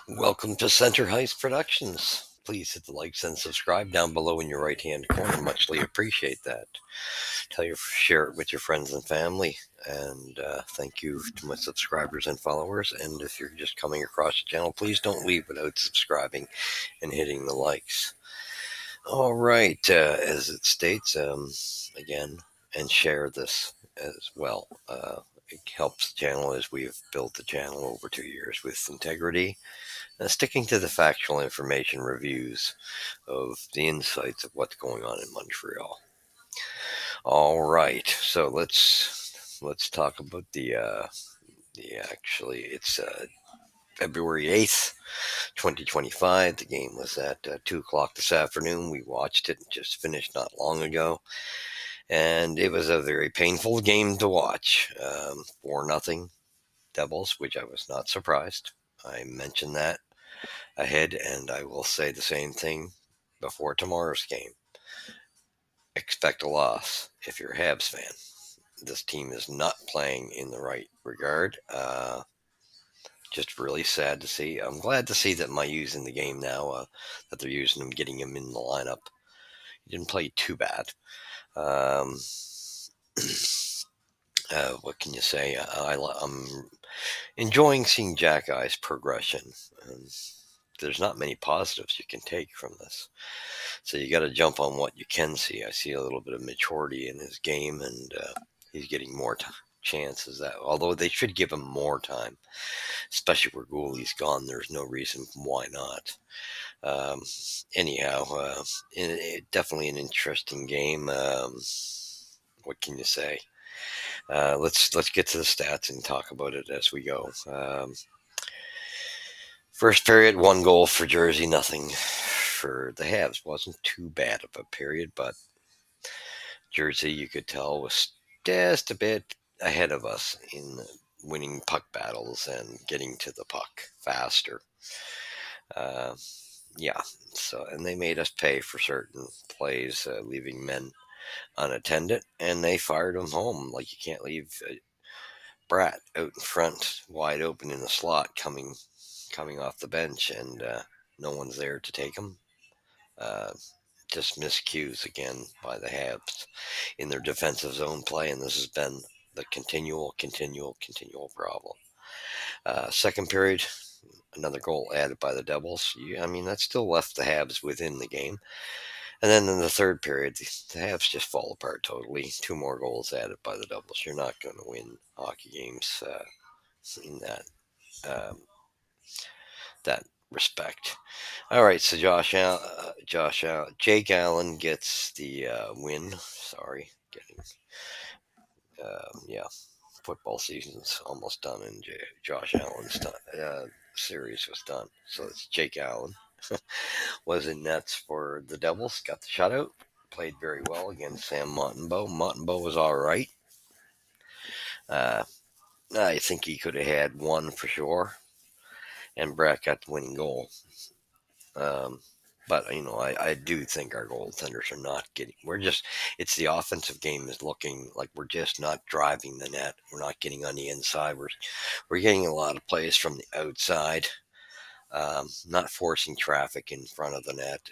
Welcome to Center Heist Productions. Please hit the likes and subscribe down below in your right hand corner. Muchly appreciate that. Share it with your friends and family. And thank you to my subscribers and followers. And if you're just coming across the channel, please don't leave without subscribing and hitting the likes. All right, as it states, again, and share this as well. It helps the channel as we have built the channel over 2 years with integrity, sticking to the factual information reviews of the insights of what's going on in Montreal. All right, so let's talk about it's February 8th, 2025. The game was at 2 o'clock this afternoon. We watched it, just finished not long ago, and it was a very painful game to watch. 4-0 Devils, which I was not surprised. I mentioned that ahead, and I will say the same thing before tomorrow's game. Expect a loss if you're a Habs fan. This team is not playing in the right regard. Just really sad to see. I'm glad to see that Mayu's in the game now, that they're using him, getting him in the lineup. He didn't play too bad. What can you say? I'm enjoying seeing Jack Eye's progression. There's not many positives you can take from this. So you got to jump on what you can see. I see a little bit of maturity in his game, and he's getting more chances. Although they should give him more time, especially where Goulie's gone. There's no reason why not. Anyhow, definitely an interesting game. What can you say? Let's get to the stats and talk about it as we go. First period, 1 goal for Jersey, nothing for the Habs. Wasn't too bad of a period, but Jersey, you could tell, was just a bit ahead of us in winning puck battles and getting to the puck faster. And they made us pay for certain plays, leaving men unattended, and they fired them home. Like, you can't leave Bratt out in front, wide open in the slot, coming off the bench, and no one's there to take him. Just miscues again by the Habs in their defensive zone play, and this has been the continual problem. Second period, another goal added by the Devils. That still left the Habs within the game. And then in the third period, the Habs just fall apart totally. 2 more goals added by the Devils. You're not going to win hockey games in that respect. All right, so Jake Allen gets the win. Sorry, football season's almost done, and Josh Allen's series was done. So it's Jake Allen was in nets for the Devils. Got the shutout. Played very well against Sam Montembeault. Montembeault was all right. I think he could have had 1 for sure, and Bratt got the winning goal. But I do think our goaltenders are not getting. It's the offensive game is looking like we're just not driving the net. We're not getting on the inside. We're getting a lot of plays from the outside, not forcing traffic in front of the net.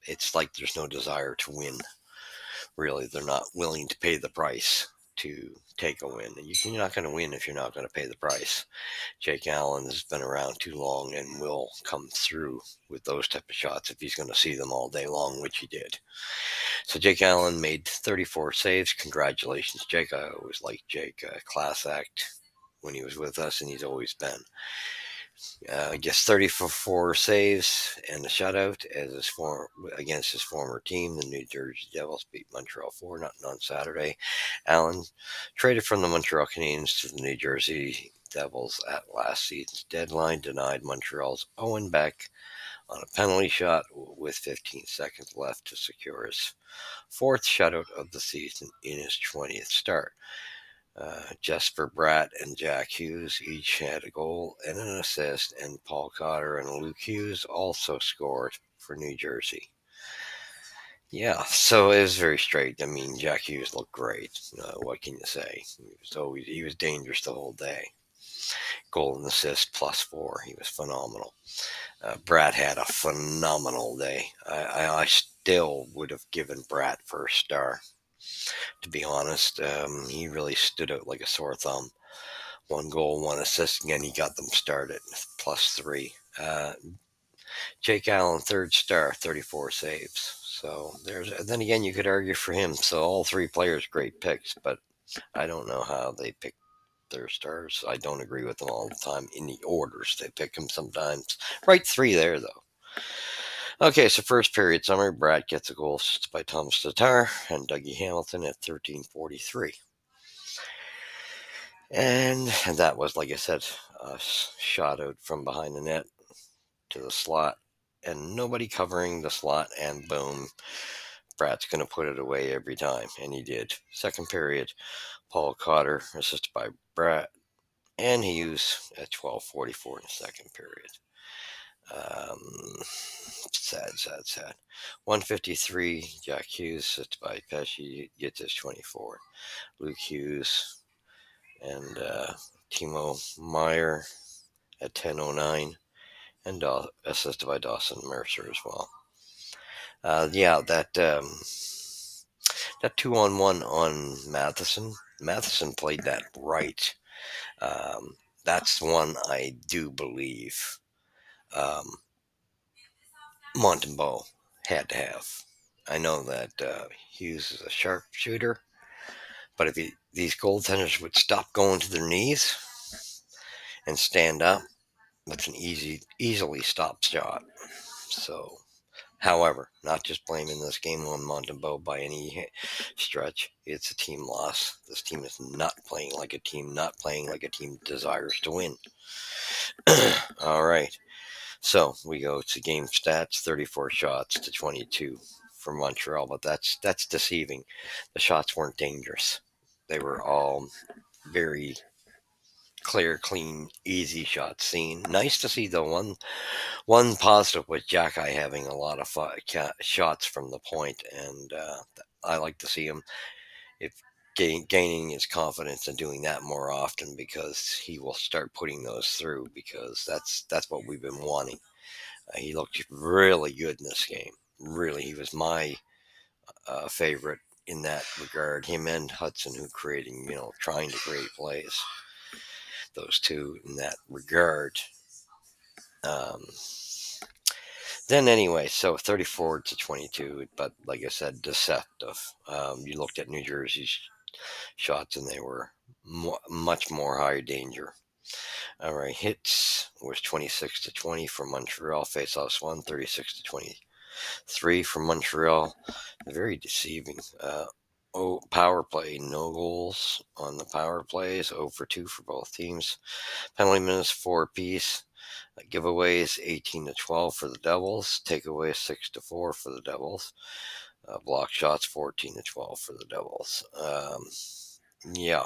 It's like there's no desire to win. Really, they're not willing to pay the price to take a win. And you're not going to win if you're not going to pay the price. Jake Allen has been around too long and will come through with those type of shots if he's going to see them all day long, which he did. So Jake Allen made 34 saves. Congratulations, Jake. I always liked Jake. Class act when he was with us, and he's always been. I guess 34 saves and a shutout against his former team. The New Jersey Devils beat Montreal 4-0 on Saturday. Allen traded from the Montreal Canadiens to the New Jersey Devils at last season's deadline, denied Montreal's Owen Beck on a penalty shot with 15 seconds left to secure his 4th shutout of the season in his 20th start. Jesper Bratt and Jack Hughes each had a goal and an assist, and Paul Cotter and Luke Hughes also scored for New Jersey. Yeah, so it was very straight. I mean, Jack Hughes looked great. What can you say? He was dangerous the whole day. Goal and assist +4. He was phenomenal. Brad had a phenomenal day. I still would have given Brad first star, to be honest. He really stood out like a sore thumb. 1 goal, 1 assist. Again, he got them started +3. Jake Allen, third star, 34 saves. So then again, you could argue for him. So all three players, great picks, but I don't know how they pick their stars. I don't agree with them all the time in the orders. They pick them sometimes. Right three there, though. Okay, so first period summary. Brad gets a goal assisted by Thomas Tatar and Dougie Hamilton at 13:43. And that was, like I said, a shot out from behind the net to the slot. And nobody covering the slot, and boom, Brad's going to put it away every time. And he did. Second period, Paul Cotter assisted by Brad, and he used at 12:44 in the second period. Sad. 153, Jack Hughes, assisted by Pesci, gets his 24. Luke Hughes and Timo Meyer at 10:09, and assisted by Dawson Mercer as well. Yeah, that 2-on-1 on Matheson. Matheson played that right. That's one I do believe Montembeau had to have. I know that Hughes is a sharpshooter, but if these goaltenders would stop going to their knees and stand up, that's an easily stopped shot. So, however, not just blaming this game on Montembeau by any stretch. It's a team loss. This team is not playing like a team, not playing like a team desires to win. All right. So we go to game stats: 34 shots to 22 for Montreal, but that's deceiving. The shots weren't dangerous. They were all very clear, clean, easy shots. Seen. Nice to see the one positive was Jacky having a lot of shots from the point, and I like to see him if gaining his confidence and doing that more often, because he will start putting those through, because that's what we've been wanting. He looked really good in this game. Really, he was my favorite in that regard. Him and Hudson, who trying to create plays. Those two in that regard. Um, then anyway, so 34 to 22, but like I said, deceptive. You looked at New Jersey's shots, and they were much more high danger. All right, hits was 26 to 20 for Montreal. Faceoffs won 36 to 23 for Montreal. Very deceiving. Power play, no goals on the power plays. 0 for 2 for both teams. Penalty minutes 4 apiece. Giveaways 18 to 12 for the Devils. Takeaways 6 to 4 for the Devils. Block shots 14 to 12 for the Devils. Yeah.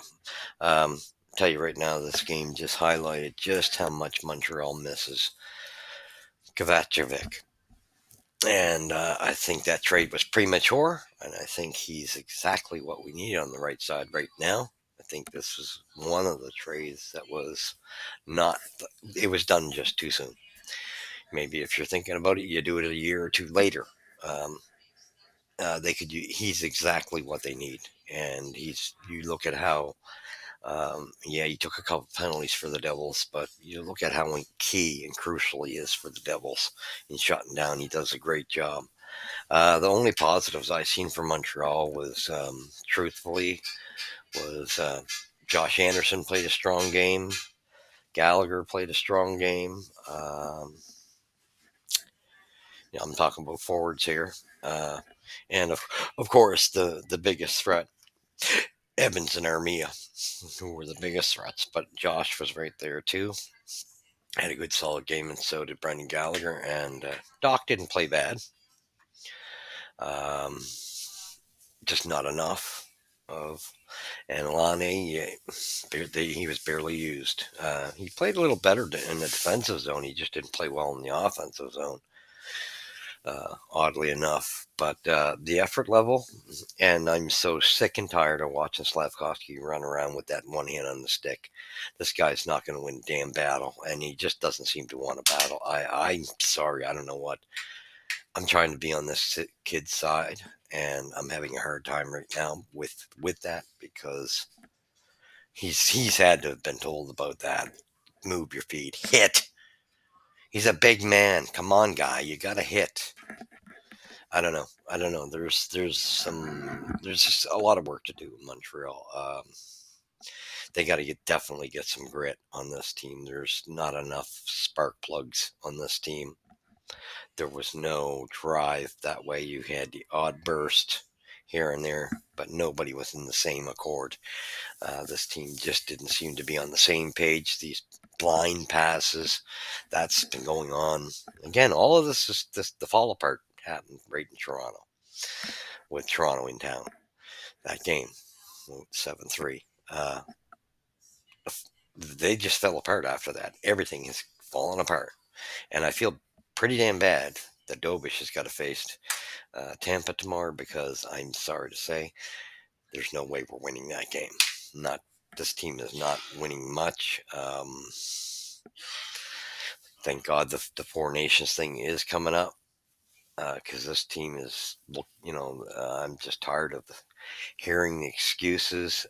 Tell you right now, this game just highlighted just how much Montreal misses Kovacevic. And I think that trade was premature, and I think he's exactly what we need on the right side right now. I think this was one of the trades that was not, it was done just too soon. Maybe if you're thinking about it, you do it a year or two later. Um, he's exactly what they need. And you look at how, yeah, he took a couple penalties for the Devils, but you look at how key and crucial he is for the Devils in shutting down. He does a great job. The only positives I seen from Montreal was, truthfully, was Josh Anderson played a strong game. Gallagher played a strong game. Yeah, I'm talking about forwards here. And of course, the biggest threat, Evans and Armia, who were the biggest threats. But Josh was right there too. Had a good solid game, and so did Brendan Gallagher. And Doc didn't play bad. Um, just not enough of. And Lane, yeah, he was barely used. He played a little better in the defensive zone. He just didn't play well in the offensive zone. oddly enough. But the effort level, and I'm so sick and tired of watching Slavkovsky run around with that one hand on the stick. This guy's not going to win a damn battle, and he just doesn't seem to want to battle. I'm sorry, I don't know what. I'm trying to be on this kid's side, and I'm having a hard time right now with that because he's had to have been told about that. Move your feet, hit. He's a big man. Come on, guy, you got to hit. I don't know. I don't know. There's just a lot of work to do in Montreal. They got to definitely get some grit on this team. There's not enough spark plugs on this team. There was no drive. That way, you had the odd burst here and there, but nobody was in the same accord. This team just didn't seem to be on the same page. These blind passes, that's been going on. Again, all of this is the fall apart happened right in Toronto, with Toronto in town. That game, 7-3. They just fell apart after that. Everything has fallen apart. And I feel pretty damn bad that Dobish has got to face Tampa tomorrow, because I'm sorry to say there's no way we're winning that game. Not This team is not winning much. Thank God the Four Nations thing is coming up, because this team is, I'm just tired of hearing the excuses.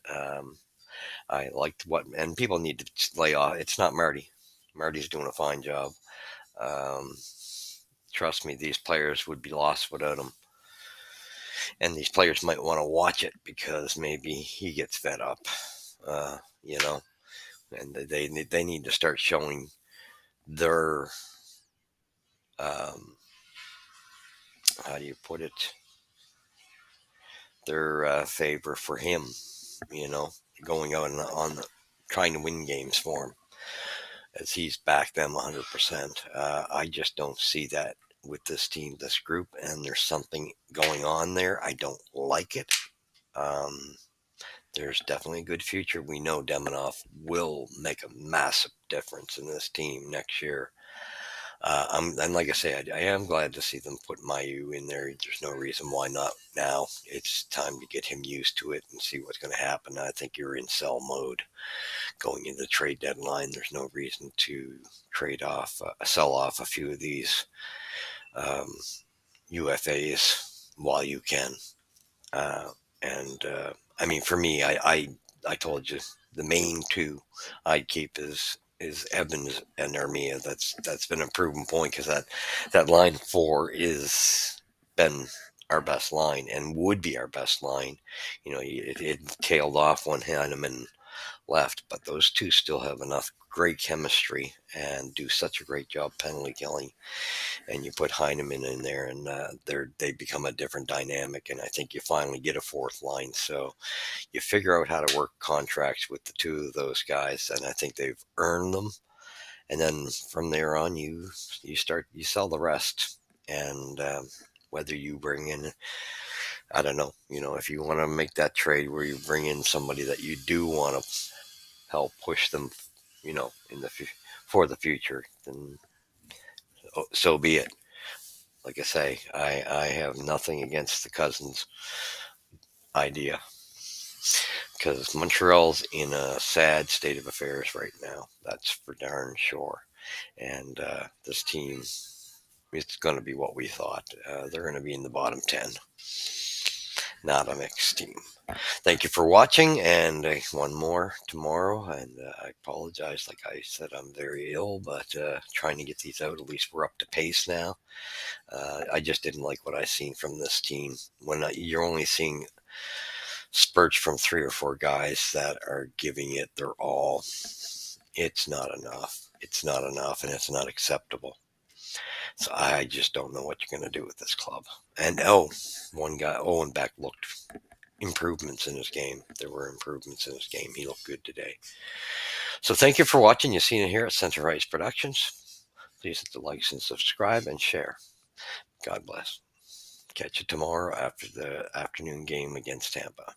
I liked and people need to lay off. It's not Marty. Marty's doing a fine job. Um, Trust me, these players would be lost without him. And these players might want to watch it because maybe he gets fed up, uh, you know, and they need to start showing their, um, how do you put it, their favor for him, you know, going out on trying to win games for him, as he's backed them 100%. I just don't see that with this team, this group, and there's something going on there. I don't like it. Um, there's definitely a good future. We know Demonov will make a massive difference in this team next year. And like I say, I am glad to see them put Mayu in there. There's no reason why not now. It's time to get him used to it and see what's going to happen. I think you're in sell mode going into the trade deadline. There's no reason to sell off a few of these um, UFAs while you can. And I mean, for me, I told you the main two I'd keep is Evans and Armia. That's been a proven point, because that line four is been our best line and would be our best line. You know, it tailed off when Heineman left, but those two still have enough great chemistry and do such a great job penalty killing. And you put Heineman in there, and they become a different dynamic. And I think you finally get a fourth line. So you figure out how to work contracts with the two of those guys, and I think they've earned them. And then from there on, you sell the rest. And whether you bring in, I don't know, if you want to make that trade where you bring in somebody that you do want to help push them, in for the future, then so be it. Like I say, I have nothing against the Cousins idea, because Montreal's in a sad state of affairs right now. That's for darn sure. And this team, it's going to be what we thought. They're going to be in the bottom 10, not a mixed team. Thank you for watching, and one more tomorrow. And I apologize. Like I said, I'm very ill, but trying to get these out. At least we're up to pace now. I just didn't like what I seen from this team. When you're only seeing spurts from three or four guys that are giving it their all, it's not enough. It's not enough, and it's not acceptable. So I just don't know what you're going to do with this club. And one guy, Owen Beck, looked improvements in his game. There were improvements in his game. He looked good today. So thank you for watching. You've seen it here at Center Ice Productions. Please hit the likes and subscribe and share. God bless. Catch you tomorrow after the afternoon game against Tampa.